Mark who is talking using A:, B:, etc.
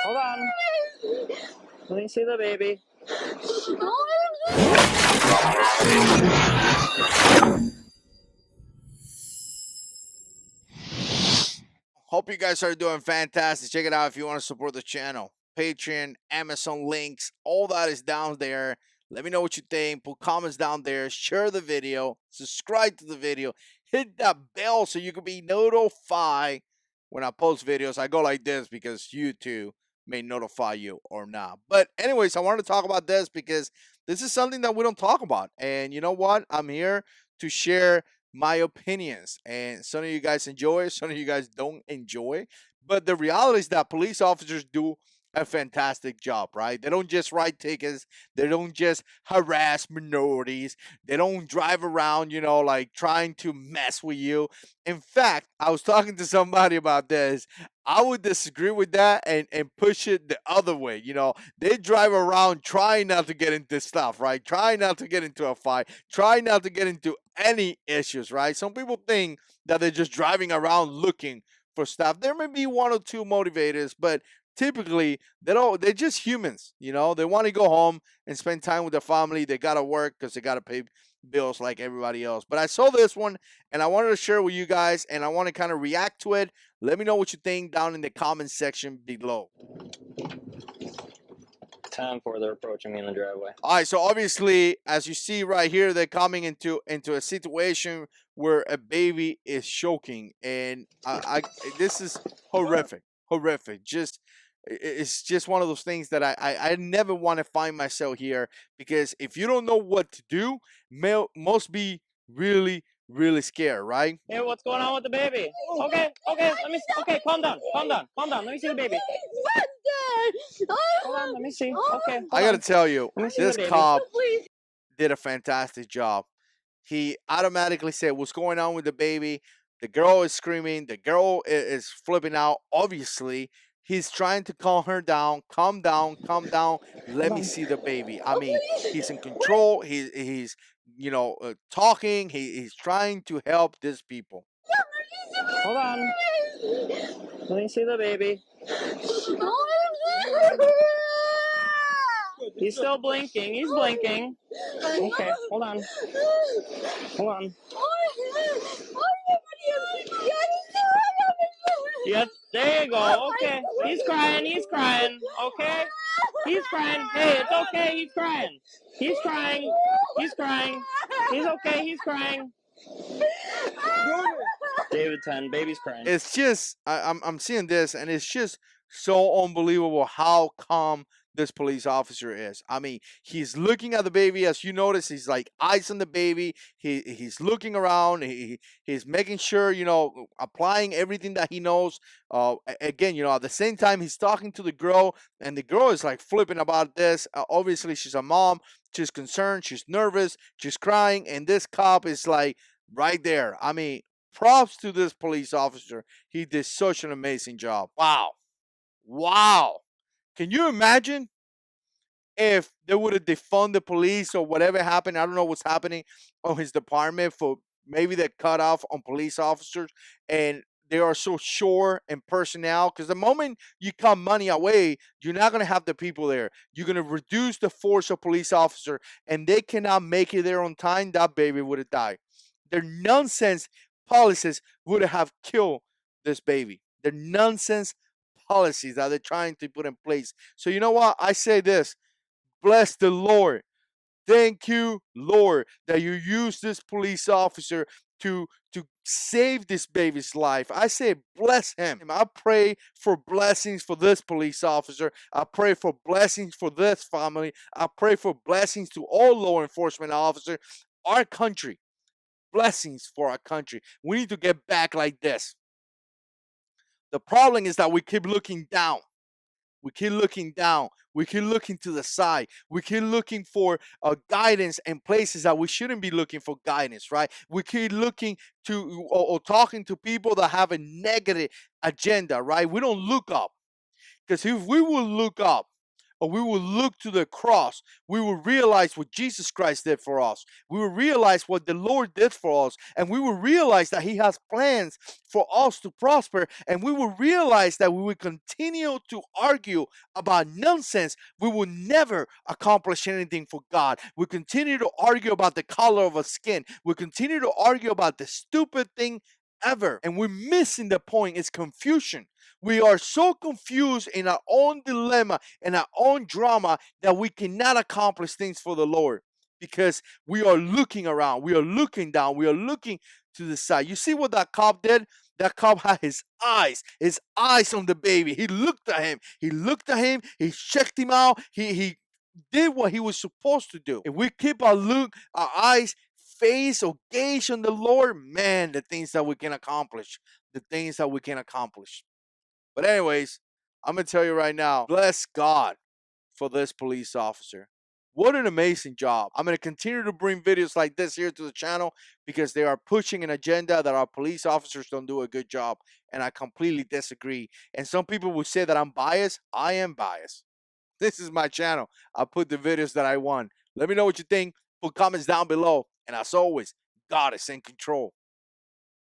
A: Hold on. Let me see the baby.
B: Hope you guys are doing fantastic. Check it out if you want to support the channel. Patreon, Amazon links, all that is down there. Let me know what you think. Put comments down there. Share the video. Subscribe to the video. Hit that bell so you can be notified when I post videos. I go like this because YouTube may notify you or not. But anyways, I wanted to talk about this because this is something that we don't talk about. And you know what? I'm here to share my opinions, and some of you guys enjoy it, some of you guys don't enjoy, but the reality is that police officers do a fantastic job, right? They don't just write tickets, they don't just harass minorities, they don't drive around, like trying to mess with you. In fact, I was talking to somebody about this. I would disagree with that and push it the other way. They drive around trying not to get into stuff, right? Trying not to get into a fight, trying not to get into any issues, right? Some people think that they're just driving around looking for stuff. There may be one or two motivators, but typically they're just humans. They want to go home and spend time with their family. They gotta work because they gotta pay bills like everybody else. But I saw this one and I wanted to share with you guys, and I want to kind of react to it. Let me know what you think down in the comment section below.
A: 10-4, they're approaching me in the driveway.
B: All right, so obviously, as you see right here, they're coming into a situation where a baby is choking, and this is horrific. It's just one of those things that I never want to find myself here, because if you don't know what to do, must be really scared, right?
A: Hey, what's going on with the baby? Okay, calm down. Let me see the baby. Hold on, let me see. Okay,
B: I gotta tell you, this
A: baby.
B: cop did a fantastic job. He automatically said, "What's going on with the baby?" The girl is screaming. The girl is flipping out. Obviously, he's trying to calm her down. Calm down. Let me see the baby. I mean, he's in control. He's talking. He's trying to help these people.
A: Hold on. Let me see the baby. He's still blinking. He's blinking. Okay, hold on. Yep, there you go. Okay. He's crying. Okay. He's crying. Hey, it's okay. He's crying. He's okay. He's crying. David 10, baby's crying.
B: It's just I'm seeing this, and it's just so unbelievable how calm this police officer is. I mean, he's looking at the baby. As you notice, he's like eyes on the baby. He's looking around. He's making sure, applying everything that he knows. Again, at the same time, he's talking to the girl, and the girl is like flipping about this. Obviously, she's a mom. She's concerned. She's nervous. She's crying, and this cop is like right there. I mean, props to this police officer. He did such an amazing job. Wow. Can you imagine if they would have defunded the police or whatever happened? I don't know what's happening on his department, for maybe they cut off on police officers, and they are so short in personnel, because the moment you cut money away, you're not going to have the people there. You're going to reduce the force of police officer, and they cannot make it there on time. That baby would have died. Their nonsense policies would have killed this baby. The nonsense policies that they're trying to put in place. So you know what? I say this: bless the Lord. Thank you, Lord, that you use this police officer to save this baby's life. I say bless him. I pray for blessings for this police officer. I pray for blessings for this family. I pray for blessings to all law enforcement officers. Our country, blessings for our country. We need to get back like this. The problem is that we keep looking down. We keep looking down. We keep looking to the side. We keep looking for guidance in places that we shouldn't be looking for guidance, right? We keep looking to or talking to people that have a negative agenda, right? We don't look up. Because if we will look up, or we will look to the cross, we will realize what Jesus Christ did for us. We will realize what the Lord did for us, and we will realize that He has plans for us to prosper, and we will realize that we will continue to argue about nonsense. We will never accomplish anything for God. We continue to argue about the color of our skin. We continue to argue about the stupid thing ever, and we're missing the point. It's confusion. We are so confused in our own dilemma and our own drama that we cannot accomplish things for the Lord, because we are looking around, we are looking down, we are looking to the side. You see what that cop did? That cop had his eyes on the baby. He looked at him. He checked him out. He did what he was supposed to do. If we keep our eyes, face, or gaze on the Lord, man, the things that we can accomplish. The things that we can accomplish. But anyways, I'm going to tell you right now, bless God for this police officer. What an amazing job. I'm going to continue to bring videos like this here to the channel because they are pushing an agenda that our police officers don't do a good job. And I completely disagree. And some people will say that I'm biased. I am biased. This is my channel. I put the videos that I want. Let me know what you think. Put comments down below. And as always, God is in control.